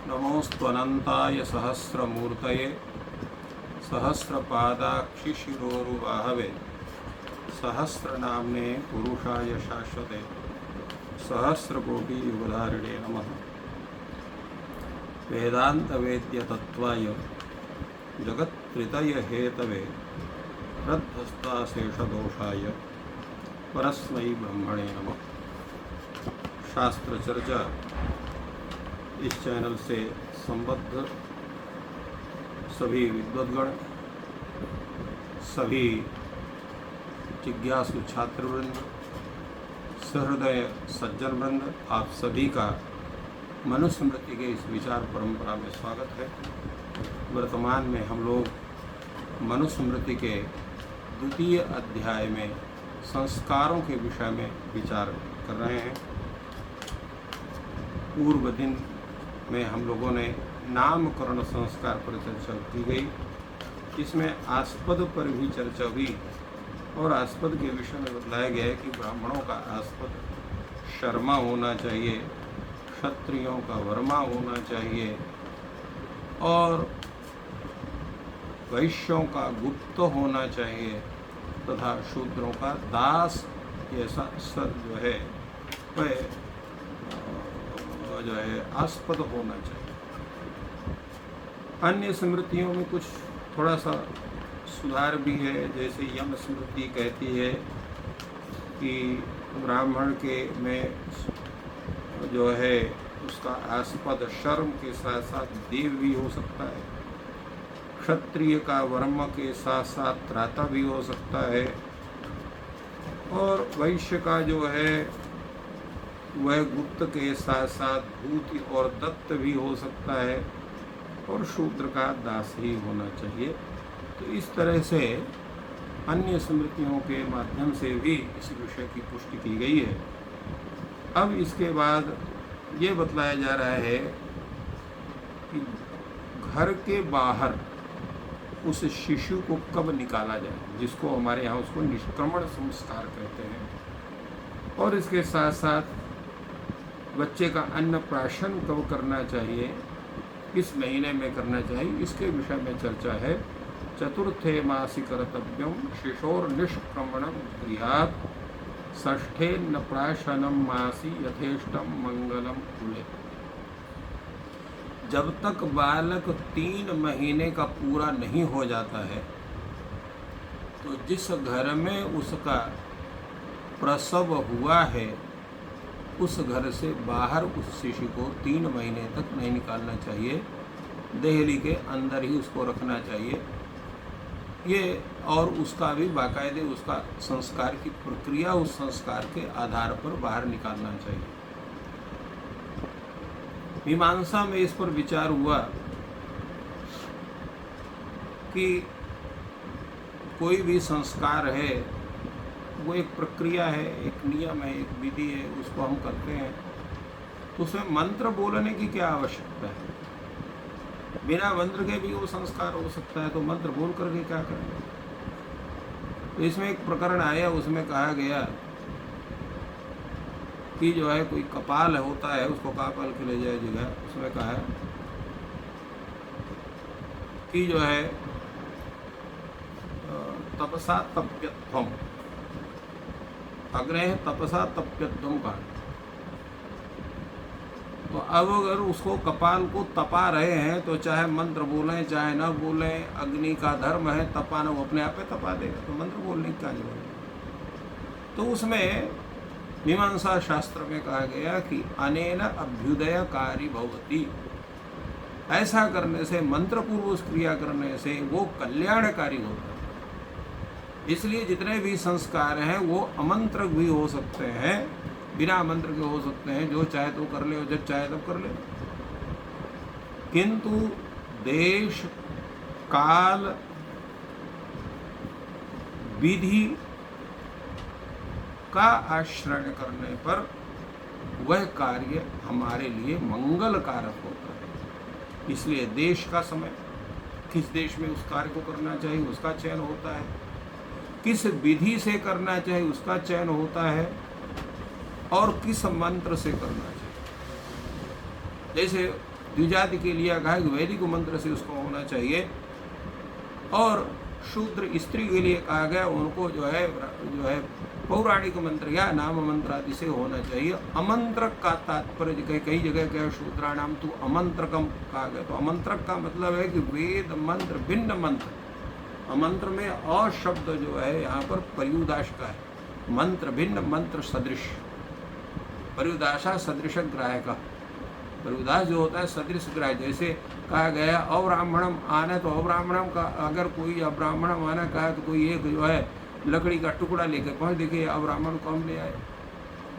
नमोऽस्त्वनन्ताय सहस्रमूर्तये सहस्रपादाक्षिशिरोरुबाहवे सहस्रनाम्ने पुरुषाय शाश्वते सहस्रकोटियुगधारिणे नमः। वेदान्तवेद्यतत्त्वाय जगत्प्रीतये रद्धस्ताशेषदोषाय परस्मै ब्रह्मणे नमः। शास्त्र चर्चा इस चैनल से संबद्ध सभी विद्वद्गण, सभी जिज्ञासु छात्रवृंद, सहृदय सज्जन वृंद, आप सभी का मनुस्मृति के इस विचार परंपरा में स्वागत है। वर्तमान में हम लोग मनुस्मृति के द्वितीय अध्याय में संस्कारों के विषय में विचार कर रहे हैं। पूर्व दिन में हम लोगों ने नामकरण संस्कार पर चर्चा की गई, इसमें आस्पद पर भी चर्चा हुई और आस्पद के विषय में बतलाया गया है कि ब्राह्मणों का आस्पद शर्मा होना चाहिए, क्षत्रियों का वर्मा होना चाहिए और वैश्यों का गुप्त होना चाहिए तथा शूद्रों का दास जैसा सर वह आस्पद होना चाहिए। अन्य स्मृतियों में कुछ थोड़ा सा सुधार भी है, जैसे यम स्मृति कहती है कि ब्राह्मण के में उसका आस्पद शर्म के साथ साथ देव भी हो सकता है, क्षत्रिय का वर्म के साथ साथ त्राता भी हो सकता है और वैश्य का वह गुप्त के साथ साथ भूति और दत्त भी हो सकता है और शूद्र का दास ही होना चाहिए। तो इस तरह से अन्य स्मृतियों के माध्यम से भी इस विषय की पुष्टि की गई है। अब इसके बाद ये बतलाया जा रहा है कि घर के बाहर उस शिशु को कब निकाला जाए, जिसको हमारे यहाँ उसको निष्क्रमण संस्कार कहते हैं, और इसके साथ साथ बच्चे का अन्नप्राशन कब करना चाहिए, किस महीने में करना चाहिए, इसके विषय में चर्चा है। चतुर्थे मासि कर्तव्यम शिशोर निष्क्रमणम गृहात् षष्ठे नप्राशनम मासि यथेष्टम मंगलम कुले। जब तक बालक 3 महीने का पूरा नहीं हो जाता है तो जिस घर में उसका प्रसव हुआ है उस घर से बाहर उस शिशु को 3 महीने तक नहीं निकालना चाहिए, देहली के अंदर ही उसको रखना चाहिए। ये और उसका भी बाकायदे उसका संस्कार की प्रक्रिया, उस संस्कार के आधार पर बाहर निकालना चाहिए। मीमांसा में इस पर विचार हुआ कि कोई भी संस्कार है वो एक प्रक्रिया है, एक नियम है, एक विधि है, उसको हम करते हैं, उसमें मंत्र बोलने की क्या आवश्यकता है? बिना मंत्र के भी वो संस्कार हो सकता है, तो मंत्र बोल करके क्या करेंगे? तो इसमें एक प्रकरण आया, उसमें कहा गया कि कोई कपाल होता है, उसको कपाल के ले जाइएगा। उसमें कहा कि तपसा तप्यत्वम, अग्रे तपसा तप्यत्वम का। तो अब अगर उसको कपाल को तपा रहे हैं तो चाहे मंत्र बोलें चाहे न बोलें, अग्नि का धर्म है तपाना, वो अपने आप ही तपा देगा, तो मंत्र बोलने की क्या जरूरत है? तो उसमें मीमांसा शास्त्र में कहा गया कि अनेन अभ्युदयकारी भवति, ऐसा करने से, मंत्रपूर्व उस क्रिया करने से वो कल्याणकारी होता है। इसलिए जितने भी संस्कार हैं वो अमंत्र भी हो सकते हैं, बिना मंत्र के हो सकते हैं, जो चाहे तो कर ले और जब चाहे तब कर ले। किंतु देश काल विधि का आश्रय करने पर वह कार्य हमारे लिए मंगल कारक होता है। इसलिए देश का समय, किस देश में उस कार्य को करना चाहिए उसका चयन होता है, किस विधि से करना चाहिए उसका चयन होता है, और किस मंत्र से करना चाहिए। जैसे द्विजाति के लिए कहा कि वैदिक मंत्र से उसको होना चाहिए, और शूद्र स्त्री के लिए कहा गया उनको जो है पौराणिक मंत्र या नाम मंत्र आदि से होना चाहिए। अमंत्रक का तात्पर्य कई जगह क्या शूद्राणाम तो अमंत्रकम कहा गया, तो अमंत्रक का मतलब है कि वेद मंत्र भिन्न मंत्र। अमंत्र में अ शब्द जो है यहाँ पर पर्युदाश का है, मंत्र भिन्न मंत्र सदृश, पर्युदाशा सदृश ग्राह्य का, पर्युदास जो होता है सदृश ग्राह्य। जैसे कहा गया अब्राह्मणम आना, तो अब्राह्मणम का अगर कोई अब्राह्मणम आना कहा तो कोई एक जो है लकड़ी का टुकड़ा लेकर पहुँच देखिए अब्राह्मण कौन ले आए,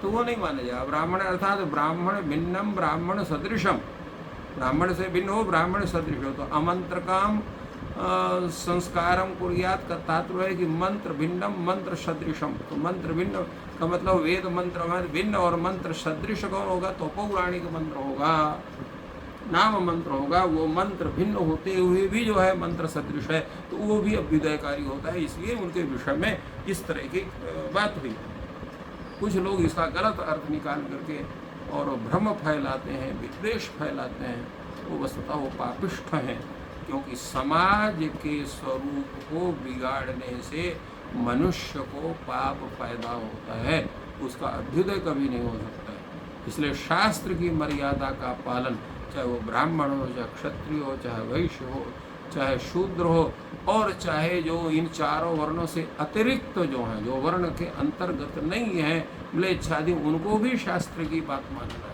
तो वो नहीं माना जाए। ब्राह्मण अर्थात ब्राह्मण भिन्नम ब्राह्मण सदृशम, ब्राह्मण से भिन्न हो ब्राह्मण सदृश हो। तो अमंत्रकाम संस्कारम कुर्यात का तात्पर्य है कि मंत्र भिन्नम मंत्र सदृशम, तो मंत्र भिन्न का मतलब वेद मंत्र भिन्न और मंत्र सदृश कौन होगा, तो पौराणिक मंत्र होगा, नाम मंत्र होगा। वो मंत्र भिन्न होते हुए भी जो है मंत्र सदृश है, तो वो भी अभ्युदयकारी होता है, इसलिए उनके विषय में इस तरह की बात हुई। कुछ लोग इसका गलत अर्थ निकाल करके और भ्रम फैलाते हैं, विद्वेष फैलाते हैं, वो वस्तुतः वो पापिष्ठ हैं, क्योंकि समाज के स्वरूप को बिगाड़ने से मनुष्य को पाप पैदा होता है, उसका अभ्युदय कभी नहीं हो सकता है। इसलिए शास्त्र की मर्यादा का पालन, चाहे वो ब्राह्मण हो, चाहे क्षत्रिय हो, चाहे वैश्य हो, चाहे शूद्र हो, और चाहे जो इन चारों वर्णों से अतिरिक्त जो हैं, जो वर्ण के अंतर्गत नहीं है, म्लेच्छादि, उनको भी शास्त्र की बात मानना चाहिए,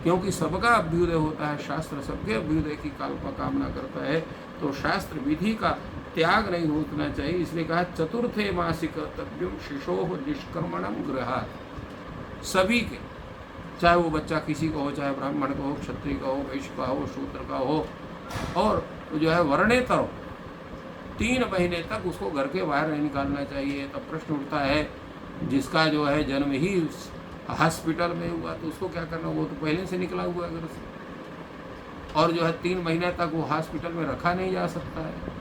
क्योंकि सबका अभ्युदय होता है, शास्त्र सबके अभ्युदय की कामना करता है। तो शास्त्र विधि का त्याग नहीं होना चाहिए, इसलिए कहा चतुर्थे मासी कर्तव्यम शिशोः निष्क्रमणम गृहात्। सभी के, चाहे वो बच्चा किसी का हो, चाहे ब्राह्मण का हो, क्षत्रिय का हो, वैश्य का हो, शूद्र का हो, और जो है वर्णेतर हो, 3 महीने तक उसको घर के बाहर नहीं निकालना चाहिए। तब प्रश्न उठता है जिसका जो है जन्म ही हॉस्पिटल में हुआ तो उसको क्या करना, वो तो पहले से निकला हुआ है घर से, और जो है 3 महीने तक वो हॉस्पिटल में रखा नहीं जा सकता है।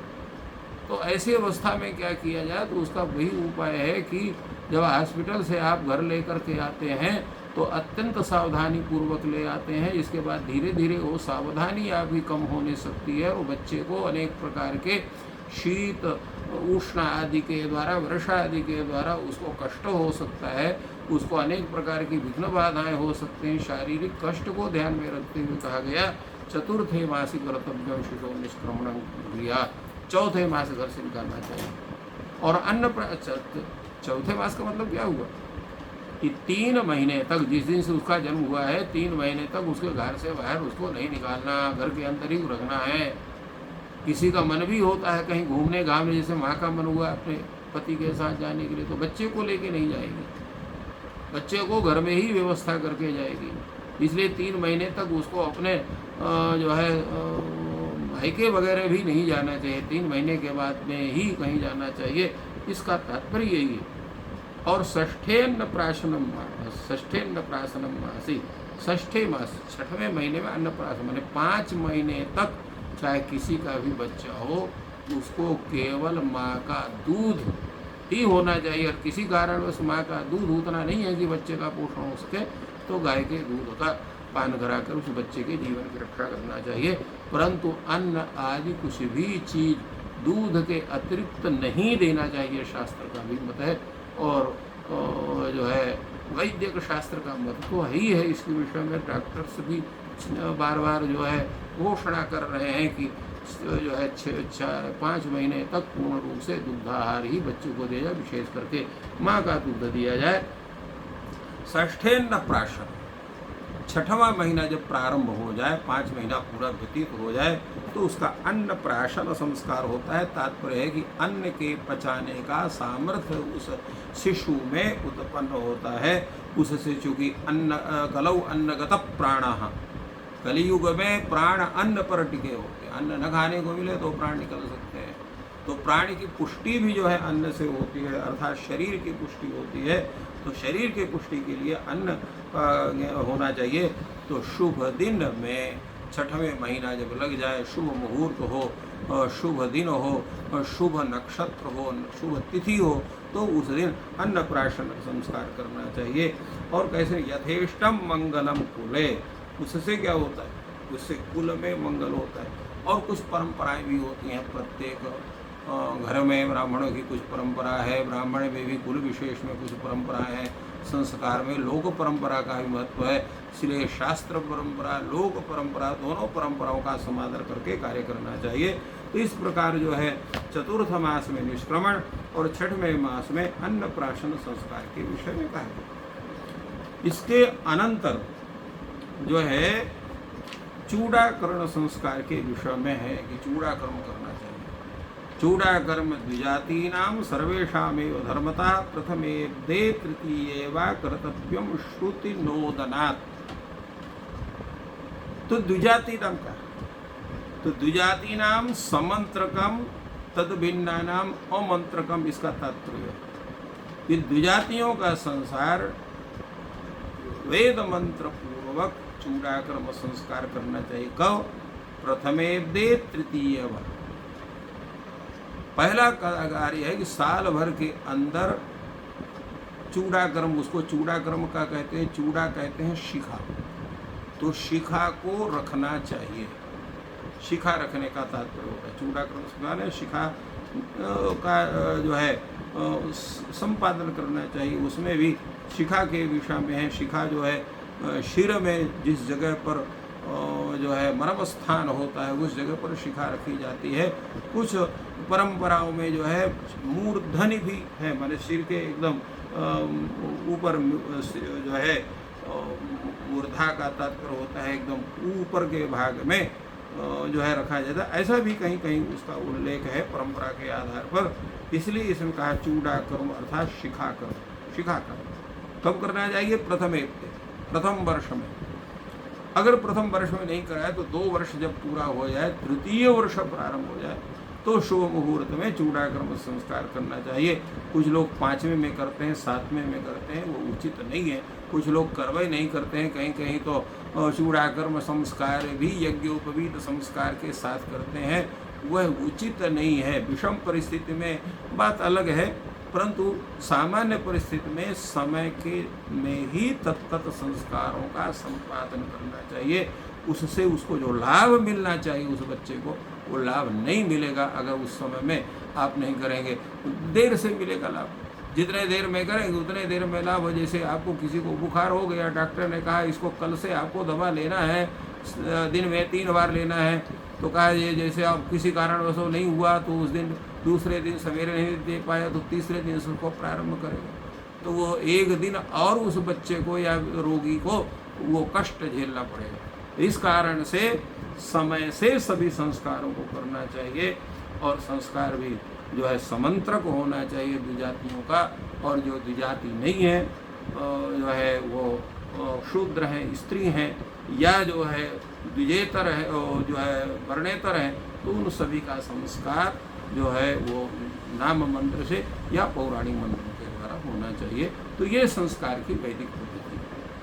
तो ऐसी अवस्था में क्या किया जाए, तो उसका वही उपाय है कि जब हॉस्पिटल से आप घर लेकर के आते हैं तो अत्यंत सावधानी पूर्वक ले आते हैं। इसके बाद धीरे धीरे वो सावधानी आपकी कम होने सकती है, और बच्चे को अनेक प्रकार के शीत उष्ण आदि के द्वारा, वर्षा आदि के द्वारा उसको कष्ट हो सकता है, उसको अनेक प्रकार की विघ्न बाधाएँ हो सकते हैं। शारीरिक कष्ट को ध्यान में रखते हुए कहा गया चतुर्थे मासी कर्तव्यम शिशो निष्क्रमण क्रिया, चौथे मास घर से निकालना चाहिए। और चौथे मास का मतलब क्या हुआ कि 3 महीने तक, जिस दिन से उसका जन्म हुआ है 3 महीने तक उसके घर से बाहर उसको नहीं निकालना, घर के अंदर ही रखना है। किसी का मन भी होता है कहीं घूमने घामने, जैसे माँ का मन हुआ अपने पति के साथ जाने के लिए, तो बच्चे को लेके नहीं जाएगी, बच्चे को घर में ही व्यवस्था करके जाएगी। इसलिए 3 महीने तक उसको अपने जो है भाईके वगैरह भी नहीं जाना चाहिए, 3 महीने के बाद में ही कहीं जाना चाहिए, इसका तात्पर्य यही है। और षष्ठेन्न प्राशनम मासी, षष्ठे मास, 6वें महीने में अन्नप्राशन, मैंने 5 महीने तक चाहे किसी का भी बच्चा हो उसको केवल माँ का दूध ही होना चाहिए। और किसी कारणवश माँ का दूध उतना नहीं है कि बच्चे का पोषण हो सके, तो गाय के दूध का पान कराकर उस बच्चे के जीवन की रक्षा करना चाहिए। परंतु अन्न आदि कुछ भी चीज़ दूध के अतिरिक्त नहीं देना चाहिए, शास्त्र का भी मत है। और जो है वैद्यक शास्त्र का मत तो ही है, इसके विषय में डॉक्टर्स भी बार बार जो है घोषणा कर रहे हैं कि जो है 5 महीने तक पूर्ण रूप से दुग्धाहार ही बच्चों को दिया जाए, विशेष करके माँ का दूध दिया जाए। षष्ठेन्न प्राशन, 6वां महीना जब प्रारंभ हो जाए, 5 महीना पूरा व्यतीत हो जाए, तो उसका अन्न प्राशन संस्कार होता है। तात्पर्य है कि अन्न के पचाने का सामर्थ्य उस शिशु में उत्पन्न होता है। उससे चूँकि अन्न कलौ अन्नगत प्राणः, कलियुग में प्राण अन्न पर टिके होते हैं, अन्न न खाने को मिले तो प्राण निकल सकते हैं। तो प्राण की पुष्टि भी जो है अन्न से होती है, अर्थात शरीर की पुष्टि होती है। तो शरीर की पुष्टि के लिए अन्न होना चाहिए। तो शुभ दिन में 6वें महीना जब लग जाए, शुभ मुहूर्त हो, शुभ दिन हो, शुभ नक्षत्र हो, शुभ तिथि हो, तो उस दिन अन्नप्राशन संस्कार करना चाहिए। और कैसे, यथेष्टम मंगलम कुले, उससे क्या होता है उससे कुल में मंगल होता है। और कुछ परंपराएं भी होती हैं, प्रत्येक घर में ब्राह्मणों की कुछ परंपरा है, ब्राह्मण में भी कुल विशेष में कुछ परंपरा है, संस्कार में लोक परंपरा का भी महत्व है। इसलिए शास्त्र परंपरा, लोक परंपरा, दोनों परंपराओं का समादर करके कार्य करना चाहिए। तो इस प्रकार जो है चतुर्थ मास में निष्क्रमण और छठवें मास में अन्नप्राशन संस्कार के विषय में कहा गया। इसके अनंतर जो है चूड़ाकरण संस्कार के विषय में है कि चूड़ाकर्म करना चाहिए। चूड़ाकर्म द्विजातीनां सर्वेषामेव धर्मता प्रथमेब्दे तृतीये वा कर्तव्यम श्रुति नोदनात्। तो द्विजाति नाम का, तो द्विजातीनां समंत्रकम तद भिन्नानाम अमंत्रकम, इसका तात्पर्य ये द्विजातियों का संसार वेद मंत्र पूर्वक चूड़ाकर्म संस्कार करना चाहिए। कब? प्रथमेब्दे तृतीय वा। पहला कार्य है कि साल भर के अंदर चूड़ाकर्म, उसको चूड़ाकर्म का कहते हैं, चूड़ा कहते हैं शिखा, तो शिखा को रखना चाहिए। शिखा रखने का तात्पर्य होता है चूड़ाकर्म सिखाने, शिखा का जो है संपादन करना चाहिए। उसमें भी शिखा के विषय में है। शिखा जो है शिर में जिस जगह पर जो है मर्म स्थान होता है उस जगह पर शिखा रखी जाती है। कुछ परंपराओं में जो है मूर्धनि भी है, माने सिर के एकदम ऊपर जो है मूर्धा का तात्पर्य होता है एकदम ऊपर के भाग में जो है रखा जाता है। ऐसा भी कहीं कहीं उसका उल्लेख है परंपरा के आधार पर। इसलिए इसमें कहा चूड़ाकर्म अर्थात शिखाकर्म। शिखाकर्म कब करना चाहिए? प्रथम वर्ष में। अगर प्रथम वर्ष में नहीं कराए तो 2 वर्ष जब पूरा हो जाए, तृतीय वर्ष प्रारंभ हो जाए, तो शुभ मुहूर्त में चूड़ाकर्म संस्कार करना चाहिए। कुछ लोग 5वें में करते हैं, 7वें में करते हैं, वो उचित नहीं है। कुछ लोग करवे नहीं करते हैं, कहीं कहीं तो चूड़ाकर्म संस्कार भी यज्ञोपवीत संस्कार के साथ करते हैं, वह उचित नहीं है। विषम परिस्थिति में बात अलग है, परंतु सामान्य परिस्थिति में समय के में ही तत्त संस्कारों का संपादन करना चाहिए। उससे उसको जो लाभ मिलना चाहिए उस बच्चे को, वो लाभ नहीं मिलेगा अगर उस समय में आप नहीं करेंगे। देर से मिलेगा लाभ, जितने देर में करेंगे उतने देर में लाभ हो। जैसे आपको किसी को बुखार हो गया, डॉक्टर ने कहा इसको कल से आपको दवा लेना है, दिन में 3 बार लेना है, तो कहा ये जैसे आप किसी कारणवश नहीं हुआ तो उस दिन दूसरे दिन सवेरे नहीं दे पाया तो तीसरे दिन से उसको प्रारंभ करेगा, तो वो 1 दिन और उस बच्चे को या रोगी को वो कष्ट झेलना पड़ेगा। इस कारण से समय से सभी संस्कारों को करना चाहिए और संस्कार भी जो है समंत्रक होना चाहिए द्विजातियों का। और जो द्विजाति नहीं है जो है वो शूद्र हैं, स्त्री हैं, या जो है द्विजेतर है, जो है वर्णेतर है, तो उन सभी का संस्कार जो है वो नाम मंत्र से या पौराणिक मंत्रों के द्वारा होना चाहिए। तो ये संस्कार की वैदिक पद्धति